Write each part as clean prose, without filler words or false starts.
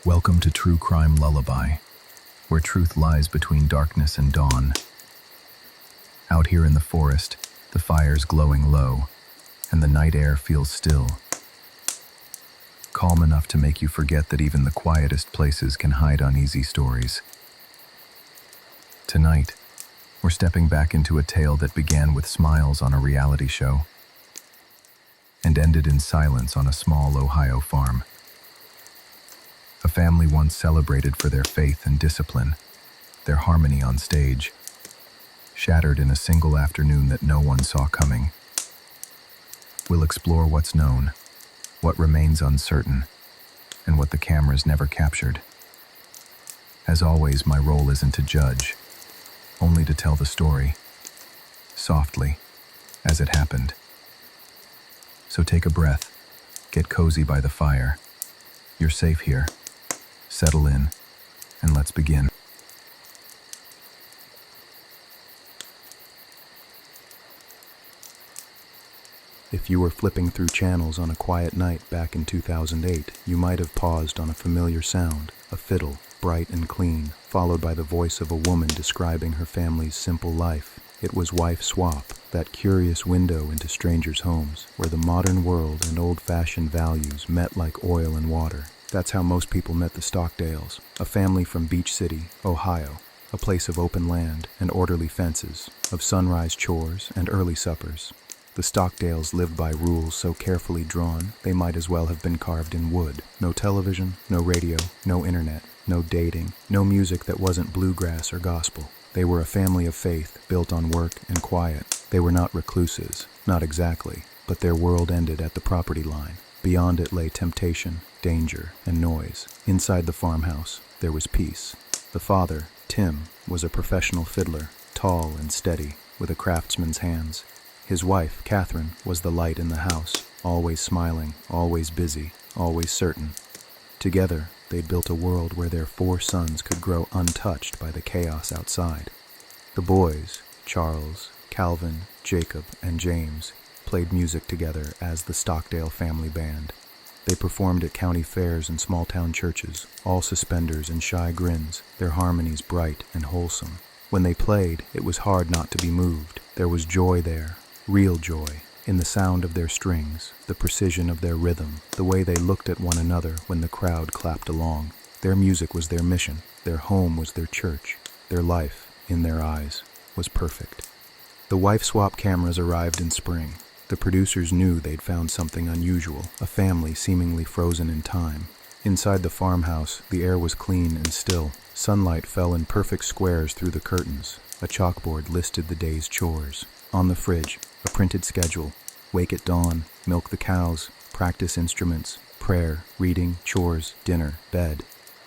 Welcome to True Crime Lullaby, where truth lies between darkness and dawn. Out here in the forest, the fire's glowing low, and the night air feels still. Calm enough to make you forget that even the quietest places can hide uneasy stories. Tonight, we're stepping back into a tale that began with smiles on a reality show and ended in silence on a small Ohio farm. A family once celebrated for their faith and discipline, their harmony on stage, shattered in a single afternoon that no one saw coming. We'll explore what's known, what remains uncertain, and what the cameras never captured. As always, my role isn't to judge, only to tell the story, softly, as it happened. So take a breath, get cozy by the fire. You're safe here. Settle in, and let's begin. If you were flipping through channels on a quiet night back in 2008, you might have paused on a familiar sound, a fiddle, bright and clean, followed by the voice of a woman describing her family's simple life. It was Wife Swap, that curious window into strangers' homes, where the modern world and old-fashioned values met like oil and water. That's how most people met the Stockdales, a family from Beach City, Ohio, a place of open land and orderly fences, of sunrise chores and early suppers. The Stockdales lived by rules so carefully drawn, they might as well have been carved in wood. No television, no radio, no internet, no dating, no music that wasn't bluegrass or gospel. They were a family of faith, built on work and quiet. They were not recluses, not exactly, but their world ended at the property line. Beyond it lay temptation, danger, and noise. Inside the farmhouse, there was peace. The father, Tim, was a professional fiddler, tall and steady, with a craftsman's hands. His wife, Catherine, was the light in the house, always smiling, always busy, always certain. Together, they'd built a world where their 4 sons could grow untouched by the chaos outside. The boys, Charles, Calvin, Jacob, and James, played music together as the Stockdale Family Band. They performed at county fairs and small-town churches, all suspenders and shy grins, their harmonies bright and wholesome. When they played, it was hard not to be moved. There was joy there, real joy, in the sound of their strings, the precision of their rhythm, the way they looked at one another when the crowd clapped along. Their music was their mission, their home was their church, their life, in their eyes, was perfect. The Wife Swap cameras arrived in spring. The producers knew they'd found something unusual, a family seemingly frozen in time. Inside the farmhouse, the air was clean and still. Sunlight fell in perfect squares through the curtains. A chalkboard listed the day's chores. On the fridge, a printed schedule. Wake at dawn, milk the cows, practice instruments, prayer, reading, chores, dinner, bed.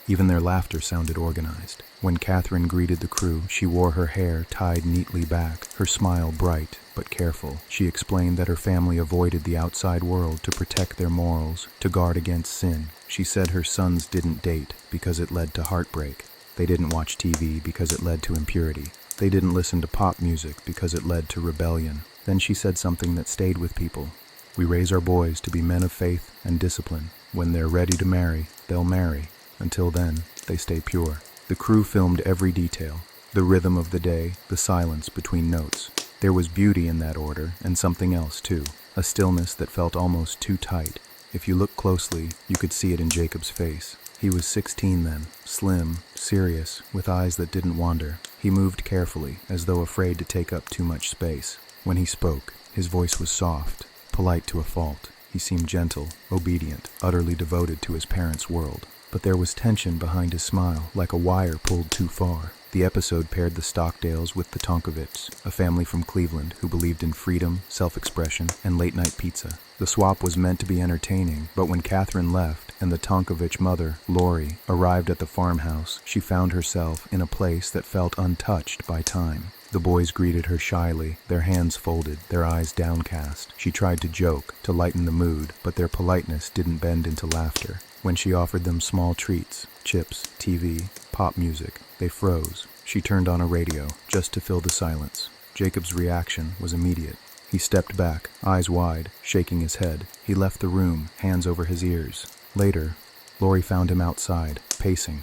Even their laughter sounded organized. When Catherine greeted the crew, she wore her hair tied neatly back, her smile bright but careful. She explained that her family avoided the outside world to protect their morals, to guard against sin. She said her sons didn't date because it led to heartbreak. They didn't watch TV because it led to impurity. They didn't listen to pop music because it led to rebellion. Then she said something that stayed with people. We raise our boys to be men of faith and discipline. When they're ready to marry, they'll marry. Until then, they stay pure. The crew filmed every detail, the rhythm of the day, the silence between notes. There was beauty in that order, and something else too, a stillness that felt almost too tight. If you looked closely, you could see it in Jacob's face. He was 16 then, slim, serious, with eyes that didn't wander. He moved carefully, as though afraid to take up too much space. When he spoke, his voice was soft, polite to a fault. He seemed gentle, obedient, utterly devoted to his parents' world. But there was tension behind his smile, like a wire pulled too far. The episode paired the Stockdales with the Tonkovits, a family from Cleveland who believed in freedom, self-expression, and late-night pizza. The swap was meant to be entertaining, but when Catherine left and the Tonkovich mother, Lori, arrived at the farmhouse, she found herself in a place that felt untouched by time. The boys greeted her shyly, their hands folded, their eyes downcast. She tried to joke, to lighten the mood, but their politeness didn't bend into laughter. When she offered them small treats, chips, TV, pop music, they froze. She turned on a radio, just to fill the silence. Jacob's reaction was immediate. He stepped back, eyes wide, shaking his head. He left the room, hands over his ears. Later, Lori found him outside, pacing.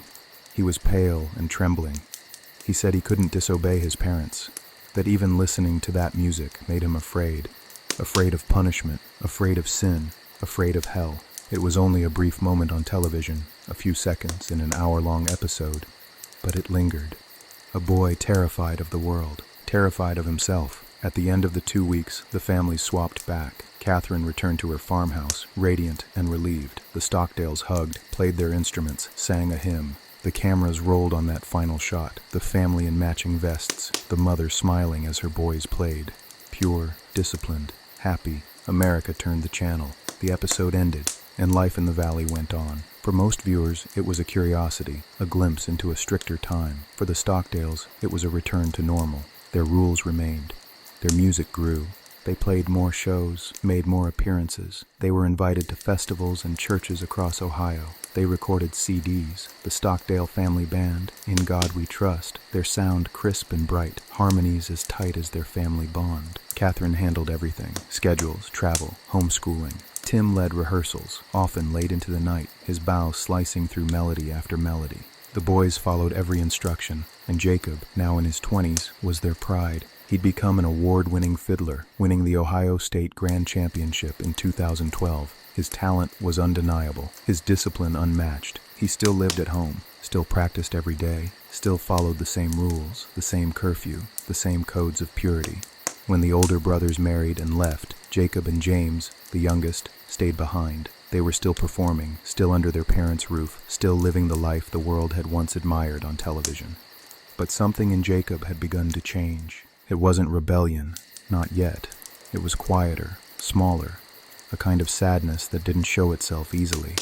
He was pale and trembling. He said he couldn't disobey his parents, that even listening to that music made him afraid. Afraid of punishment, afraid of sin, afraid of hell. It was only a brief moment on television, a few seconds in an hour-long episode, but it lingered. A boy terrified of the world, terrified of himself. At the end of the 2 weeks, the family swapped back. Catherine returned to her farmhouse, radiant and relieved. The Stockdales hugged, played their instruments, sang a hymn. The cameras rolled on that final shot, the family in matching vests, the mother smiling as her boys played. Pure, disciplined, happy, America turned the channel. The episode ended, and life in the valley went on. For most viewers, it was a curiosity, a glimpse into a stricter time. For the Stockdales, it was a return to normal. Their rules remained. Their music grew. They played more shows, made more appearances. They were invited to festivals and churches across Ohio. They recorded CDs. The Stockdale Family Band, In God We Trust, their sound crisp and bright, harmonies as tight as their family bond. Catherine handled everything: schedules, travel, homeschooling. Tim led rehearsals, often late into the night, his bow slicing through melody after melody. The boys followed every instruction, and Jacob, now in his 20s, was their pride. He'd become an award-winning fiddler, winning the Ohio State Grand Championship in 2012. His talent was undeniable, his discipline unmatched. He still lived at home, still practiced every day, still followed the same rules, the same curfew, the same codes of purity. When the older brothers married and left, Jacob and James, the youngest, stayed behind. They were still performing, still under their parents' roof, still living the life the world had once admired on television. But something in Jacob had begun to change. It wasn't rebellion, not yet. It was quieter, smaller, a kind of sadness that didn't show itself easily.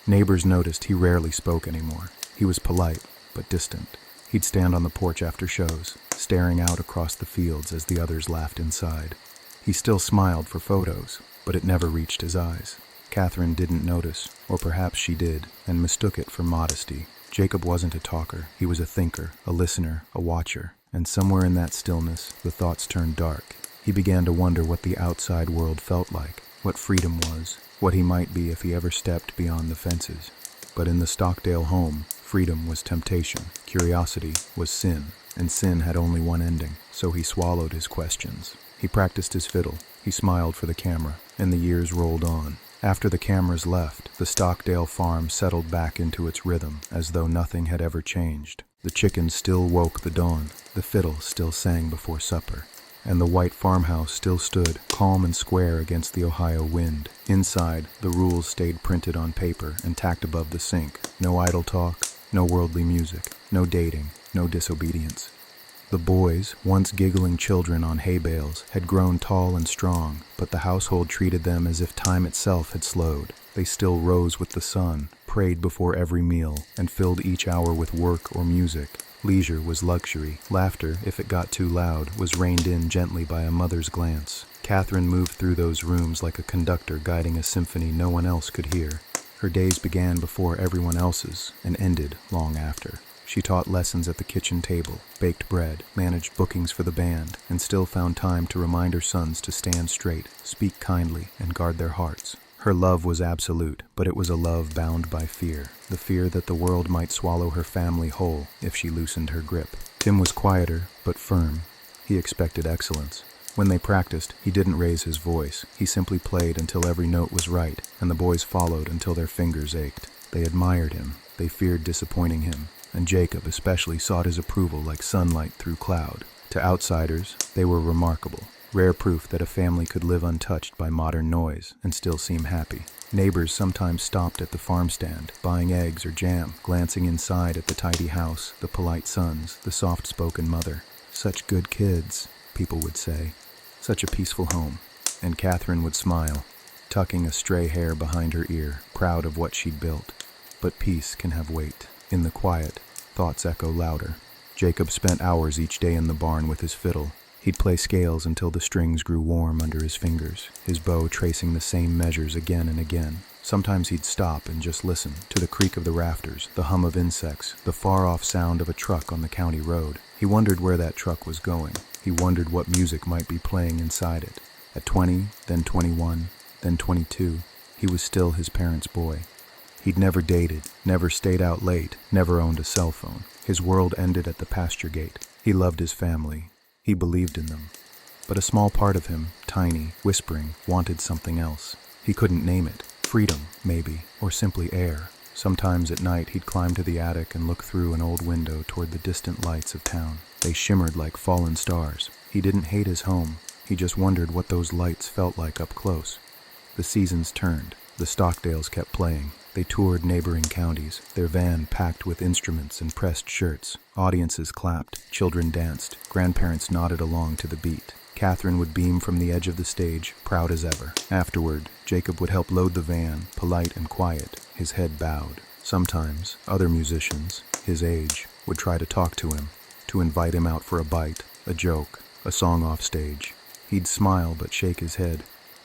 Neighbors noticed he rarely spoke anymore. He was polite, but distant. He'd stand on the porch after shows, staring out across the fields as the others laughed inside. He still smiled for photos, but it never reached his eyes. Catherine didn't notice, or perhaps she did, and mistook it for modesty. Jacob wasn't a talker. He was a thinker, a listener, a watcher. And somewhere in that stillness, the thoughts turned dark. He began to wonder what the outside world felt like, what freedom was, what he might be if he ever stepped beyond the fences. But in the Stockdale home, freedom was temptation, curiosity was sin, and sin had only one ending, so he swallowed his questions. He practiced his fiddle, he smiled for the camera, and the years rolled on. After the cameras left, the Stockdale farm settled back into its rhythm, as though nothing had ever changed. The chickens still woke the dawn, the fiddle still sang before supper, and the white farmhouse still stood, calm and square against the Ohio wind. Inside, the rules stayed printed on paper and tacked above the sink. No idle talk, no worldly music, no dating, no disobedience. The boys, once giggling children on hay bales, had grown tall and strong, but the household treated them as if time itself had slowed. They still rose with the sun, prayed before every meal, and filled each hour with work or music. Leisure was luxury. Laughter, if it got too loud, was reined in gently by a mother's glance. Catherine moved through those rooms like a conductor guiding a symphony no one else could hear. Her days began before everyone else's and ended long after. She taught lessons at the kitchen table, baked bread, managed bookings for the band, and still found time to remind her sons to stand straight, speak kindly, and guard their hearts. Her love was absolute, but it was a love bound by fear, the fear that the world might swallow her family whole if she loosened her grip. Tim was quieter, but firm. He expected excellence. When they practiced, he didn't raise his voice. He simply played until every note was right, and the boys followed until their fingers ached. They admired him. They feared disappointing him. And Jacob especially sought his approval like sunlight through cloud. To outsiders, they were remarkable, rare proof that a family could live untouched by modern noise and still seem happy. Neighbors sometimes stopped at the farm stand, buying eggs or jam, glancing inside at the tidy house, the polite sons, the soft-spoken mother. Such good kids, people would say. Such a peaceful home. And Catherine would smile, tucking a stray hair behind her ear, proud of what she'd built. But peace can have weight. In the quiet, thoughts echo louder. Jacob spent hours each day in the barn with his fiddle. He'd play scales until the strings grew warm under his fingers, his bow tracing the same measures again and again. Sometimes he'd stop and just listen to the creak of the rafters, the hum of insects, the far-off sound of a truck on the county road. He wondered where that truck was going. He wondered what music might be playing inside it. At 20, then 21, then 22, he was still his parents' boy. He'd never dated, never stayed out late, never owned a cell phone. His world ended at the pasture gate. He loved his family. He believed in them. But a small part of him, tiny, whispering, wanted something else. He couldn't name it. Freedom, maybe, or simply air. Sometimes at night he'd climb to the attic and look through an old window toward the distant lights of town. They shimmered like fallen stars. He didn't hate his home. He just wondered what those lights felt like up close. The seasons turned. The Stockdales kept playing. They toured neighboring counties, their van packed with instruments and pressed shirts. Audiences clapped, children danced, grandparents nodded along to the beat. Catherine would beam from the edge of the stage, proud as ever. Afterward, Jacob would help load the van, polite and quiet, his head bowed. Sometimes, other musicians, his age, would try to talk to him, to invite him out for a bite, a joke, a song off stage. He'd smile but shake his head.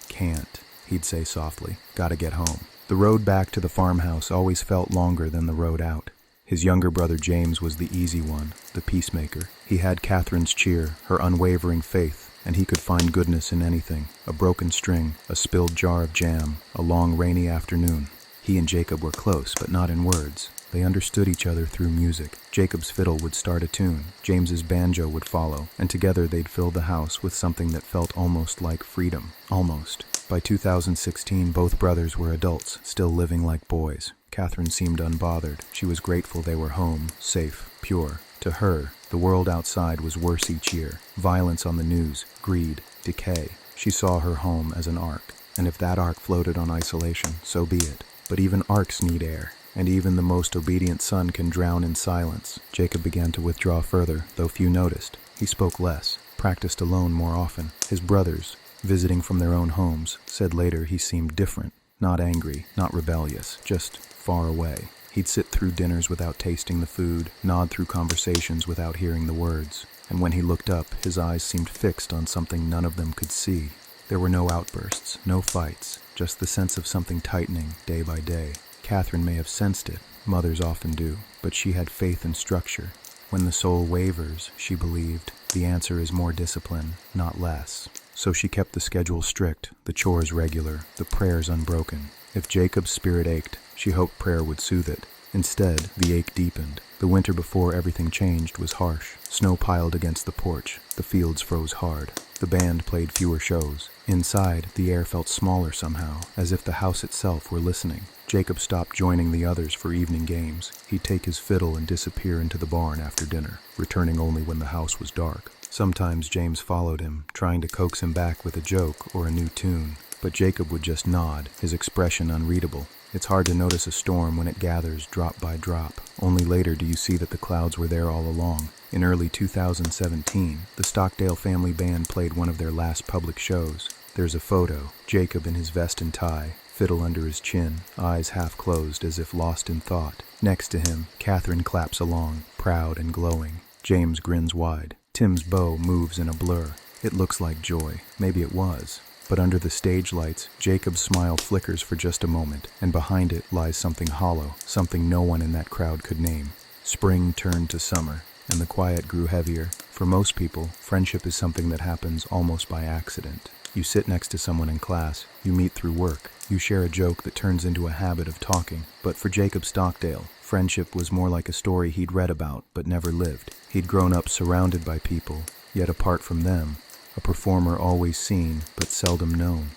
"Can't," he'd say softly. "Gotta get home." The road back to the farmhouse always felt longer than the road out. His younger brother James was the easy one, the peacemaker. He had Catherine's cheer, her unwavering faith, and he could find goodness in anything. A broken string, a spilled jar of jam, a long rainy afternoon. He and Jacob were close, but not in words. They understood each other through music. Jacob's fiddle would start a tune, James's banjo would follow, and together they'd fill the house with something that felt almost like freedom. Almost. By 2016, both brothers were adults, still living like boys. Catherine seemed unbothered. She was grateful they were home, safe, pure. To her, the world outside was worse each year. Violence on the news, greed, decay. She saw her home as an ark, and if that ark floated on isolation, so be it. But even arks need air, and even the most obedient son can drown in silence. Jacob began to withdraw further, though few noticed. He spoke less, practiced alone more often. His brothers, visiting from their own homes, said later he seemed different, not angry, not rebellious, just far away. He'd sit through dinners without tasting the food, nod through conversations without hearing the words, and when he looked up, his eyes seemed fixed on something none of them could see. There were no outbursts, no fights, just the sense of something tightening day by day. Catherine may have sensed it, mothers often do, but she had faith in structure. When the soul wavers, she believed, the answer is more discipline, not less. So she kept the schedule strict, the chores regular, the prayers unbroken. If Jacob's spirit ached, she hoped prayer would soothe it. Instead, the ache deepened. The winter before everything changed was harsh. Snow piled against the porch. The fields froze hard. The band played fewer shows. Inside, the air felt smaller somehow, as if the house itself were listening. Jacob stopped joining the others for evening games. He'd take his fiddle and disappear into the barn after dinner, returning only when the house was dark. Sometimes James followed him, trying to coax him back with a joke or a new tune. But Jacob would just nod, his expression unreadable. It's hard to notice a storm when it gathers drop by drop. Only later do you see that the clouds were there all along. In early 2017, the Stockdale Family Band played one of their last public shows. There's a photo, Jacob in his vest and tie, fiddle under his chin, eyes half closed as if lost in thought. Next to him, Catherine claps along, proud and glowing. James grins wide. Tim's bow moves in a blur. It looks like joy. Maybe it was. But under the stage lights, Jacob's smile flickers for just a moment, and behind it lies something hollow, something no one in that crowd could name. Spring turned to summer, and the quiet grew heavier. For most people, friendship is something that happens almost by accident. You sit next to someone in class, you meet through work, you share a joke that turns into a habit of talking. But for Jacob Stockdale, friendship was more like a story he'd read about but never lived. He'd grown up surrounded by people, yet apart from them, a performer always seen but seldom known.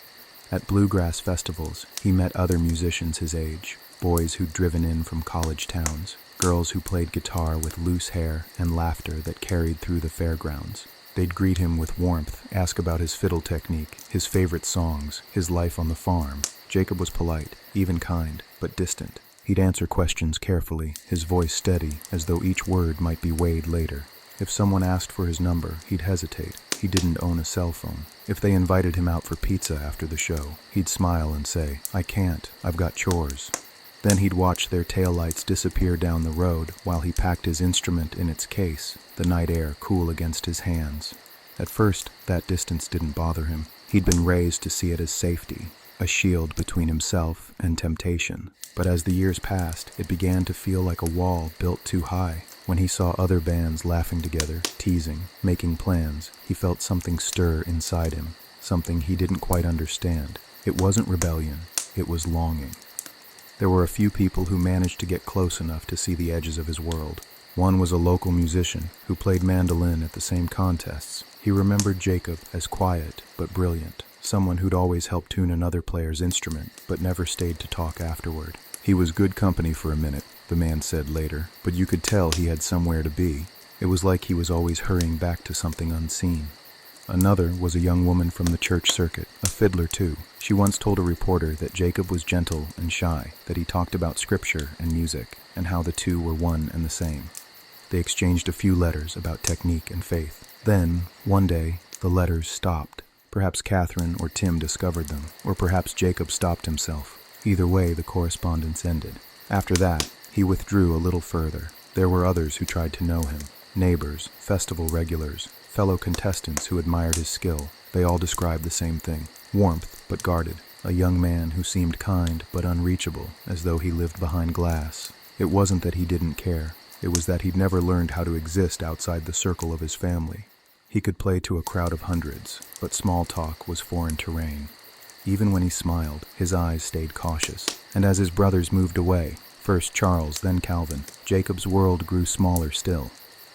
At bluegrass festivals, he met other musicians his age, boys who'd driven in from college towns, girls who played guitar with loose hair and laughter that carried through the fairgrounds. They'd greet him with warmth, ask about his fiddle technique, his favorite songs, his life on the farm. Jacob was polite, even kind, but distant. He'd answer questions carefully, his voice steady, as though each word might be weighed later. If someone asked for his number, he'd hesitate. He didn't own a cell phone. If they invited him out for pizza after the show, he'd smile and say, "I can't, I've got chores." Then he'd watch their taillights disappear down the road while he packed his instrument in its case, the night air cool against his hands. At first, that distance didn't bother him. He'd been raised to see it as safety, a shield between himself and temptation. But as the years passed, it began to feel like a wall built too high. When he saw other bands laughing together, teasing, making plans, he felt something stir inside him, something he didn't quite understand. It wasn't rebellion, it was longing. There were a few people who managed to get close enough to see the edges of his world. One was a local musician who played mandolin at the same contests. He remembered Jacob as quiet but brilliant, someone who'd always helped tune another player's instrument but never stayed to talk afterward. He was good company for a minute, the man said later, but you could tell he had somewhere to be. It was like he was always hurrying back to something unseen. Another was a young woman from the church circuit, a fiddler too. She once told a reporter that Jacob was gentle and shy, that he talked about scripture and music, and how the two were one and the same. They exchanged a few letters about technique and faith. Then, one day, the letters stopped. Perhaps Catherine or Tim discovered them, or perhaps Jacob stopped himself. Either way, the correspondence ended. After that, he withdrew a little further. There were others who tried to know him. Neighbors, festival regulars, fellow contestants who admired his skill. They all described the same thing. Warmth, but guarded. A young man who seemed kind but unreachable, as though he lived behind glass. It wasn't that he didn't care. It was that he'd never learned how to exist outside the circle of his family. He could play to a crowd of hundreds, but small talk was foreign terrain. Even when he smiled, his eyes stayed cautious. And as his brothers moved away, first Charles, then Calvin, Jacob's world grew smaller still.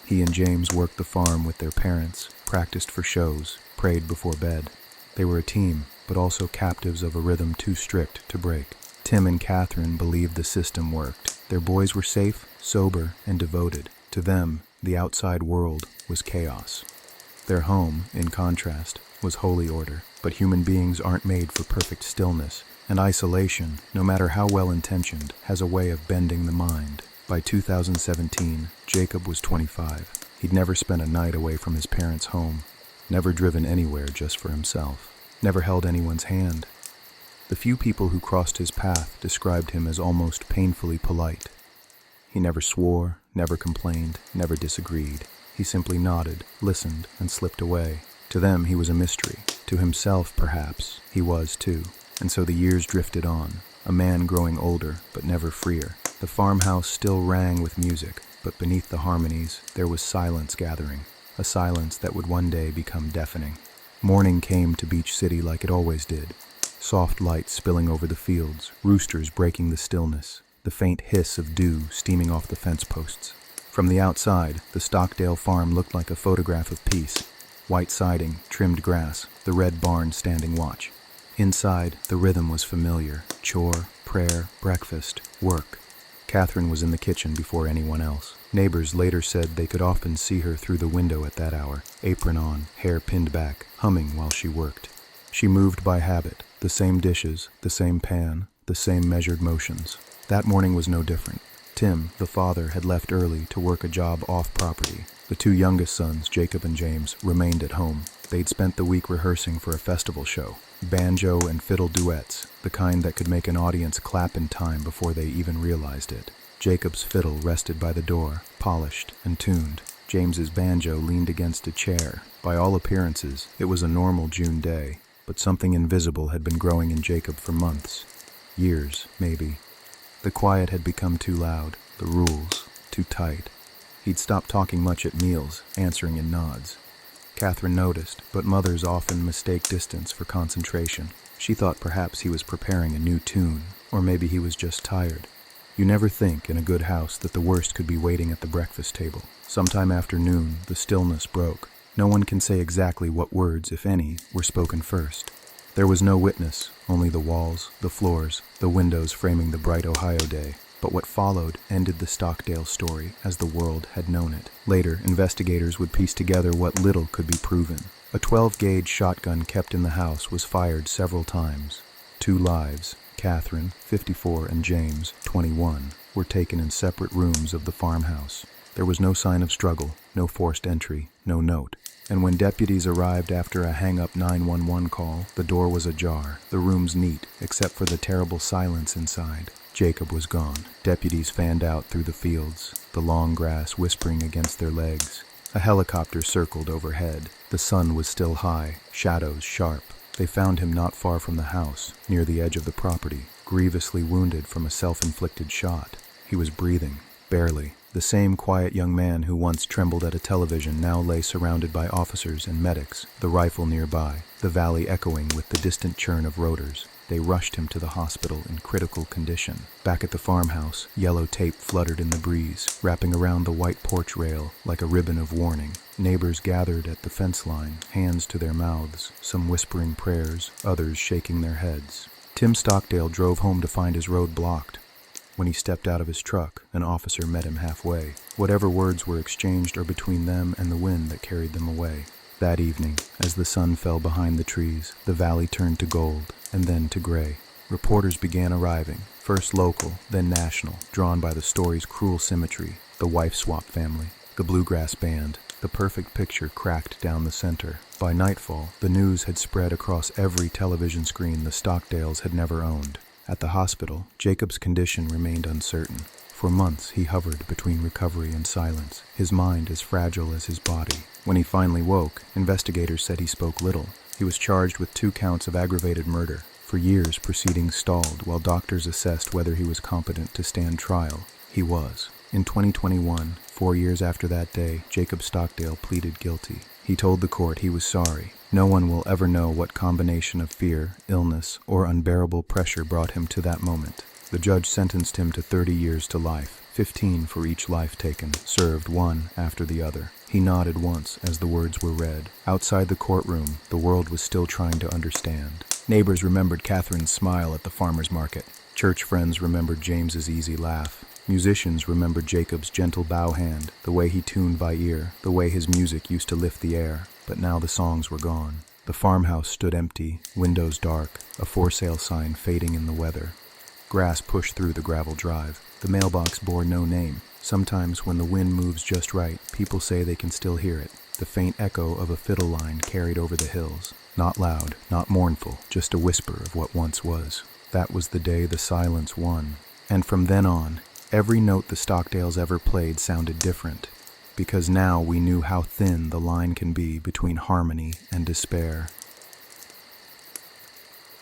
He and James worked the farm with their parents, practiced for shows, prayed before bed. They were a team, but also captives of a rhythm too strict to break. Tim and Catherine believed the system worked. Their boys were safe, sober, and devoted. To them, the outside world was chaos. Their home, in contrast, was holy order. But human beings aren't made for perfect stillness, and isolation, no matter how well-intentioned, has a way of bending the mind. By 2017, Jacob was 25. He'd never spent a night away from his parents' home, never driven anywhere just for himself, never held anyone's hand. The few people who crossed his path described him as almost painfully polite. He never swore, never complained, never disagreed. He simply nodded, listened, and slipped away. To them, he was a mystery. To himself, perhaps, he was too. And so the years drifted on, a man growing older, but never freer. The farmhouse still rang with music, but beneath the harmonies, there was silence gathering, a silence that would one day become deafening. Morning came to Beach City like it always did. Soft light spilling over the fields, roosters breaking the stillness, the faint hiss of dew steaming off the fence posts. From the outside, the Stockdale farm looked like a photograph of peace. White siding, trimmed grass, the red barn standing watch. Inside, the rhythm was familiar. Chore, prayer, breakfast, work. Catherine was in the kitchen before anyone else. Neighbors later said they could often see her through the window at that hour, apron on, hair pinned back, humming while she worked. She moved by habit, the same dishes, the same pan, the same measured motions. That morning was no different. Tim, the father, had left early to work a job off-property. The two youngest sons, Jacob and James, remained at home. They'd spent the week rehearsing for a festival show. Banjo and fiddle duets, the kind that could make an audience clap in time before they even realized it. Jacob's fiddle rested by the door, polished and tuned. James's banjo leaned against a chair. By all appearances, it was a normal June day, but something invisible had been growing in Jacob for months. Years, maybe. The quiet had become too loud, the rules too tight. He'd stopped talking much at meals, answering in nods. Catherine noticed, but mothers often mistake distance for concentration. She thought perhaps he was preparing a new tune, or maybe he was just tired. You never think in a good house that the worst could be waiting at the breakfast table. Sometime after noon, the stillness broke. No one can say exactly what words, if any, were spoken first. There was no witness, only the walls, the floors, the windows framing the bright Ohio day. But what followed ended the Stockdale story as the world had known it. Later, investigators would piece together what little could be proven. A 12-gauge shotgun kept in the house was fired several times. 2 lives, Catherine, 54, and James, 21, were taken in separate rooms of the farmhouse. There was no sign of struggle, no forced entry, no note. And when deputies arrived after a hang-up 911 call, the door was ajar, the rooms neat, except for the terrible silence inside. Jacob was gone. Deputies fanned out through the fields, the long grass whispering against their legs. A helicopter circled overhead. The sun was still high, shadows sharp. They found him not far from the house, near the edge of the property, grievously wounded from a self-inflicted shot. He was breathing, barely, The same quiet young man who once trembled at a television now lay surrounded by officers and medics, the rifle nearby, the valley echoing with the distant churn of rotors. They rushed him to the hospital in critical condition. Back at the farmhouse, yellow tape fluttered in the breeze, wrapping around the white porch rail like a ribbon of warning. Neighbors gathered at the fence line, hands to their mouths, some whispering prayers, others shaking their heads. Tim Stockdale drove home to find his road blocked. When he stepped out of his truck, an officer met him halfway. Whatever words were exchanged are between them and the wind that carried them away. That evening, as the sun fell behind the trees, the valley turned to gold, and then to gray. Reporters began arriving, first local, then national, drawn by the story's cruel symmetry, the wife swap family, the bluegrass band. The perfect picture cracked down the center. By nightfall, the news had spread across every television screen the Stockdales had never owned. At the hospital, Jacob's condition remained uncertain. For months, he hovered between recovery and silence, his mind as fragile as his body. When he finally woke, investigators said he spoke little. He was charged with 2 counts of aggravated murder. For years, proceedings stalled while doctors assessed whether he was competent to stand trial. He was. In 2021, 4 years after that day, Jacob Stockdale pleaded guilty. He told the court he was sorry. No one will ever know what combination of fear, illness, or unbearable pressure brought him to that moment. The judge sentenced him to 30 years to life, 15 for each life taken, served one after the other. He nodded once as the words were read. Outside the courtroom, the world was still trying to understand. Neighbors remembered Catherine's smile at the farmer's market. Church friends remembered James's easy laugh. Musicians remembered Jacob's gentle bow hand, the way he tuned by ear, the way his music used to lift the air. But now the songs were gone. The farmhouse stood empty, windows dark, a for sale sign fading in the weather. Grass pushed through the gravel drive. The mailbox bore no name. Sometimes when the wind moves just right, people say they can still hear it. The faint echo of a fiddle line carried over the hills. Not loud, not mournful, just a whisper of what once was. That was the day the silence won. And from then on, every note the Stockdales ever played sounded different, because now we knew how thin the line can be between harmony and despair.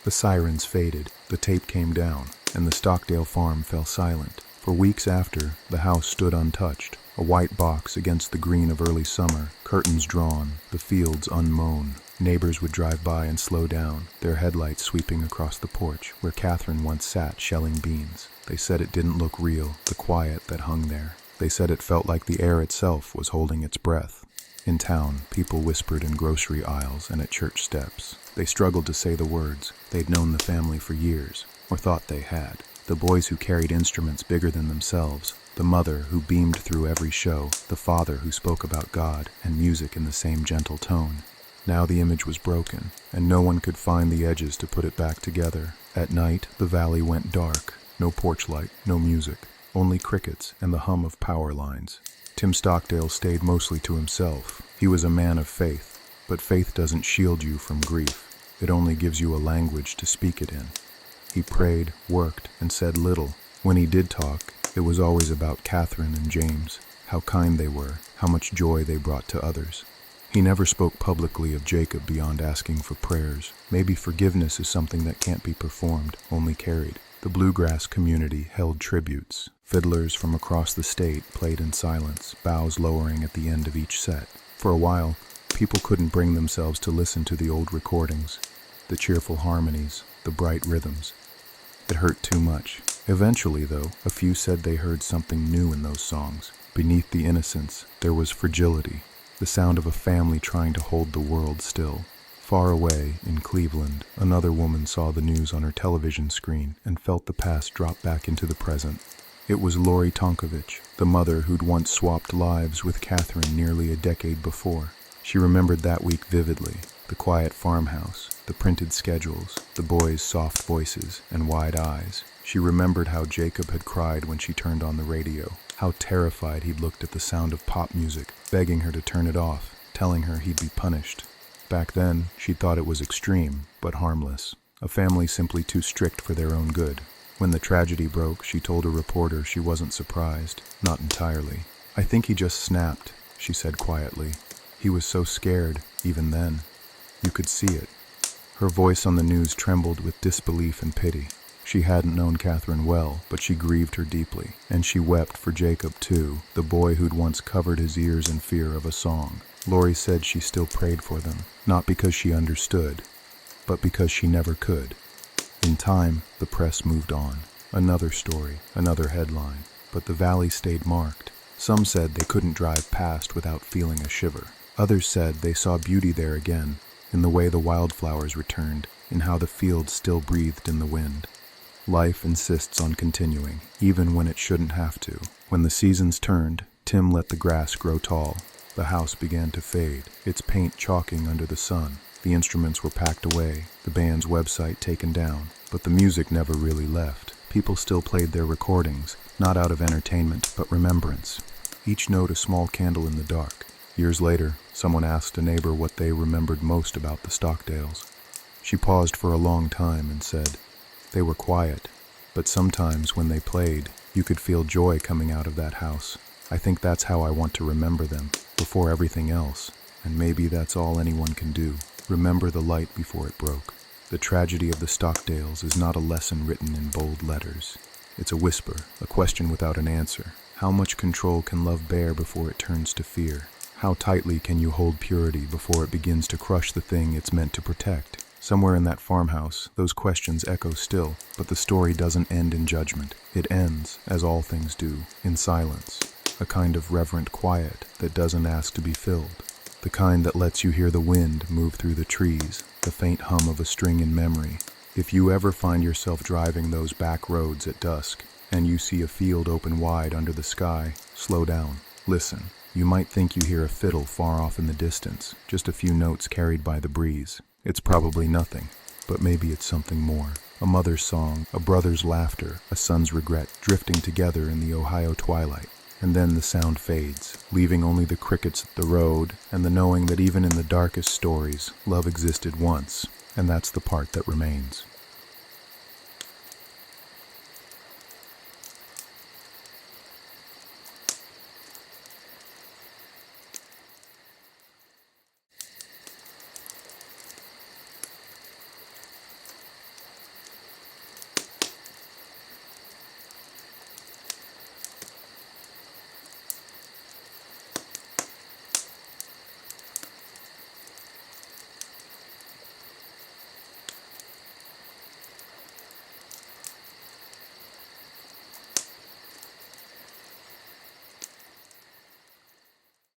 The sirens faded, the tape came down, and the Stockdale farm fell silent. For weeks after, the house stood untouched, a white box against the green of early summer, curtains drawn, the fields unmown. Neighbors would drive by and slow down, their headlights sweeping across the porch where Catherine once sat shelling beans. They said it didn't look real, the quiet that hung there. They said it felt like the air itself was holding its breath. In town, people whispered in grocery aisles and at church steps. They struggled to say the words. They'd known the family for years, or thought they had. The boys who carried instruments bigger than themselves, the mother who beamed through every show, the father who spoke about God and music in the same gentle tone. Now the image was broken, and no one could find the edges to put it back together. At night, the valley went dark. No porch light, no music, only crickets and the hum of power lines. Tim Stockdale stayed mostly to himself. He was a man of faith, but faith doesn't shield you from grief. It only gives you a language to speak it in. He prayed, worked, and said little. When he did talk, it was always about Catherine and James, how kind they were, how much joy they brought to others. He never spoke publicly of Jacob beyond asking for prayers. Maybe forgiveness is something that can't be performed, only carried. The bluegrass community held tributes. Fiddlers from across the state played in silence, bows lowering at the end of each set. For a while, people couldn't bring themselves to listen to the old recordings, the cheerful harmonies, the bright rhythms. It hurt too much. Eventually, though, a few said they heard something new in those songs. Beneath the innocence, there was fragility, the sound of a family trying to hold the world still. Far away, in Cleveland, another woman saw the news on her television screen and felt the past drop back into the present. It was Lori Tonkovich, the mother who'd once swapped lives with Catherine nearly a decade before. She remembered that week vividly, the quiet farmhouse, the printed schedules, the boys' soft voices and wide eyes. She remembered how Jacob had cried when she turned on the radio, how terrified he'd looked at the sound of pop music, begging her to turn it off, telling her he'd be punished. Back then, she thought it was extreme, but harmless, a family simply too strict for their own good. When the tragedy broke, she told a reporter she wasn't surprised, not entirely. "I think he just snapped," she said quietly. "He was so scared, even then. You could see it." Her voice on the news trembled with disbelief and pity. She hadn't known Catherine well, but she grieved her deeply, and she wept for Jacob too, the boy who'd once covered his ears in fear of a song. Lori said she still prayed for them, not because she understood, but because she never could. In time, the press moved on. Another story, another headline, but the valley stayed marked. Some said they couldn't drive past without feeling a shiver. Others said they saw beauty there again, in the way the wildflowers returned, in how the fields still breathed in the wind. Life insists on continuing, even when it shouldn't have to. When the seasons turned, Tim let the grass grow tall. The house began to fade, its paint chalking under the sun. The instruments were packed away, the band's website taken down, but the music never really left. People still played their recordings, not out of entertainment, but remembrance. Each note a small candle in the dark. Years later, someone asked a neighbor what they remembered most about the Stockdales. She paused for a long time and said, "They were quiet, but sometimes when they played, you could feel joy coming out of that house. I think that's how I want to remember them, before everything else, and maybe that's all anyone can do. Remember the light before it broke." The tragedy of the Stockdales is not a lesson written in bold letters. It's a whisper, a question without an answer. How much control can love bear before it turns to fear? How tightly can you hold purity before it begins to crush the thing it's meant to protect? Somewhere in that farmhouse, those questions echo still, but the story doesn't end in judgment. It ends, as all things do, in silence, a kind of reverent quiet that doesn't ask to be filled. The kind that lets you hear the wind move through the trees, the faint hum of a string in memory. If you ever find yourself driving those back roads at dusk, and you see a field open wide under the sky, slow down, listen. You might think you hear a fiddle far off in the distance, just a few notes carried by the breeze. It's probably nothing, but maybe it's something more. A mother's song, a brother's laughter, a son's regret, drifting together in the Ohio twilight. And then the sound fades, leaving only the crickets at the road and the knowing that even in the darkest stories, love existed once, and that's the part that remains.